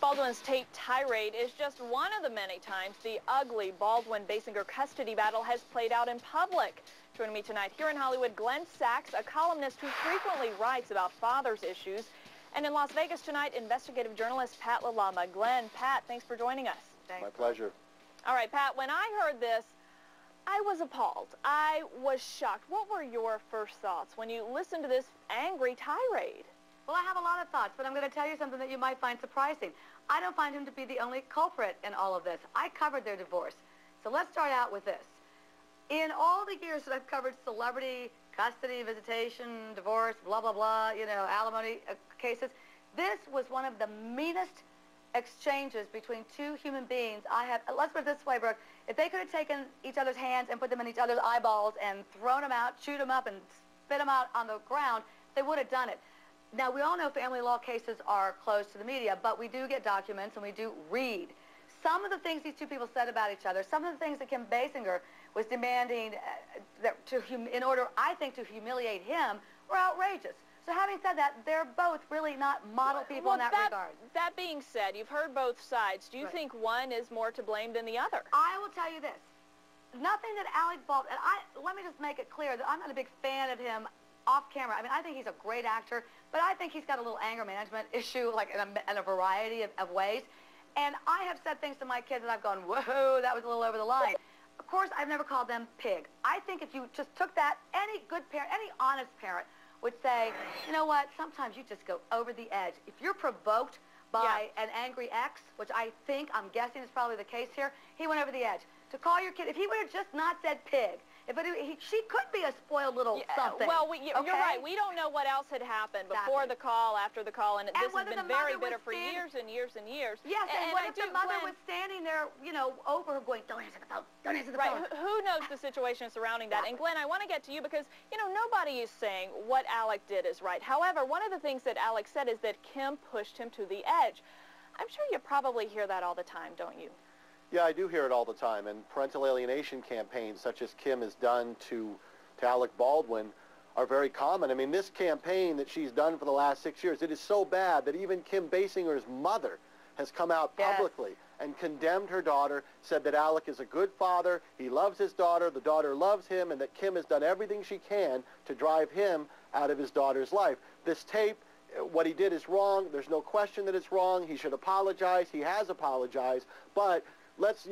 Baldwin's taped tirade is just one of the many times the ugly Baldwin-Basinger custody battle has played out in public. Joining me tonight here in Hollywood, Glenn Sachs, a columnist who frequently writes about fathers' issues. And in Las Vegas tonight, investigative journalist Pat LaLama. Glenn, Pat, thanks for joining us. Thanks. My pleasure. All right, Pat, when I heard this, I was appalled. I was shocked. What were your first thoughts when you listened to this angry tirade? Well, I have a lot of thoughts, but I'm going to tell you something that you might find surprising. I don't find him to be the only culprit in all of this. I covered their divorce. So let's start out with this. In all the years that I've covered celebrity, custody, visitation, divorce, blah, blah, blah, alimony cases, this was one of the meanest exchanges between two human beings I have. Let's put it this way, Brooke. If they could have taken each other's hands and put them in each other's eyeballs and thrown them out, chewed them up, and spit them out on the ground, they would have done it. Now, we all know family law cases are closed to the media, but we do get documents and we do read. Some of the things these two people said about each other, some of the things that Kim Basinger was demanding in order, I think, to humiliate him, were outrageous. So having said that, they're both really not model people in that regard. That being said, you've heard both sides. Do you think one is more to blame than the other? I will tell you this. Nothing that Alec Baldwin, let me just make it clear that I'm not a big fan of him off camera. I mean, I think he's a great actor, but I think he's got a little anger management issue, like in a variety of ways. And I have said things to my kids that I've gone, whoa, that was a little over the line. Of course, I've never called them pig. I think if you just took that, any good parent, any honest parent would say, you know what, sometimes you just go over the edge. If you're provoked by an angry ex, which I'm guessing is probably the case here, he went over the edge. To call your kid, if he would have just not said pig, she could be a spoiled little something. Well, you're right. We don't know what else had happened before the call, after the call, and this has been very bitter for years and years and years. Yes, and what if the mother was standing there, over her going, don't answer the phone, don't answer the phone. Right, who knows the situation surrounding that? And Glenn, I want to get to you because, nobody is saying what Alec did is right. However, one of the things that Alec said is that Kim pushed him to the edge. I'm sure you probably hear that all the time, don't you? Yeah, I do hear it all the time, and parental alienation campaigns such as Kim has done to Alec Baldwin are very common. I mean, this campaign that she's done for the last 6 years, it is so bad that even Kim Basinger's mother has come out publicly and condemned her daughter, said that Alec is a good father, he loves his daughter, the daughter loves him, and that Kim has done everything she can to drive him out of his daughter's life. This tape, what he did is wrong. There's no question that it's wrong. He should apologize. He has apologized, but let's,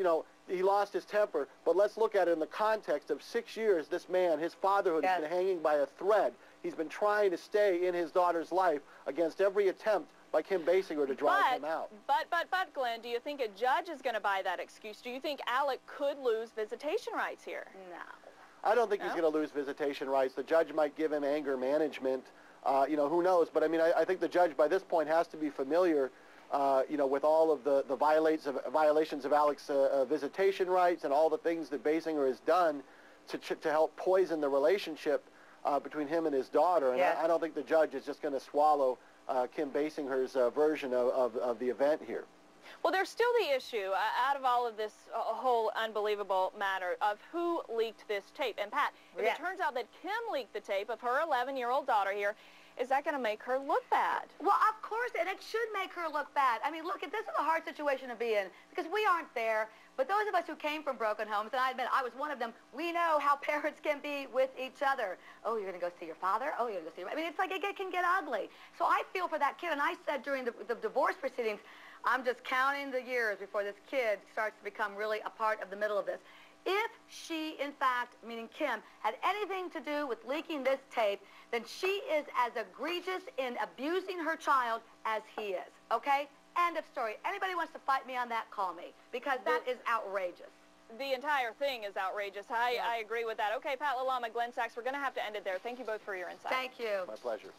he lost his temper, but let's look at it in the context of 6 years. This man, his fatherhood has been hanging by a thread. He's been trying to stay in his daughter's life against every attempt by Kim Basinger to drive him out. But, Glenn, do you think a judge is going to buy that excuse? Do you think Alec could lose visitation rights here? No. I don't think he's going to lose visitation rights. The judge might give him anger management. Who knows? But, I mean, I think the judge by this point has to be familiar with all of the violations of Alec's visitation rights and all the things that Basinger has done to help poison the relationship between him and his daughter. And I don't think the judge is just going to swallow Kim Basinger's version of the event here. Well, there's still the issue out of all of this whole unbelievable matter of who leaked this tape. And Pat, if it turns out that Kim leaked the tape of her 11-year-old daughter here, is that going to make her look bad? Well, of course, and it should make her look bad. I mean, look, this is a hard situation to be in because we aren't there. But those of us who came from broken homes, and I admit I was one of them, we know how parents can be with each other. Oh, you're going to go see your father? Oh, you're going to go see your... I mean, it's like it can get ugly. So I feel for that kid, and I said during the divorce proceedings, I'm just counting the years before this kid starts to become really a part of the middle of this. If she, in fact, meaning Kim, had anything to do with leaking this tape, then she is as egregious in abusing her child as he is, okay? End of story. Anybody wants to fight me on that, call me, because that is outrageous. The entire thing is outrageous. I agree with that. Okay, Pat LaLama, Glenn Sachs, we're going to have to end it there. Thank you both for your insight. Thank you. My pleasure.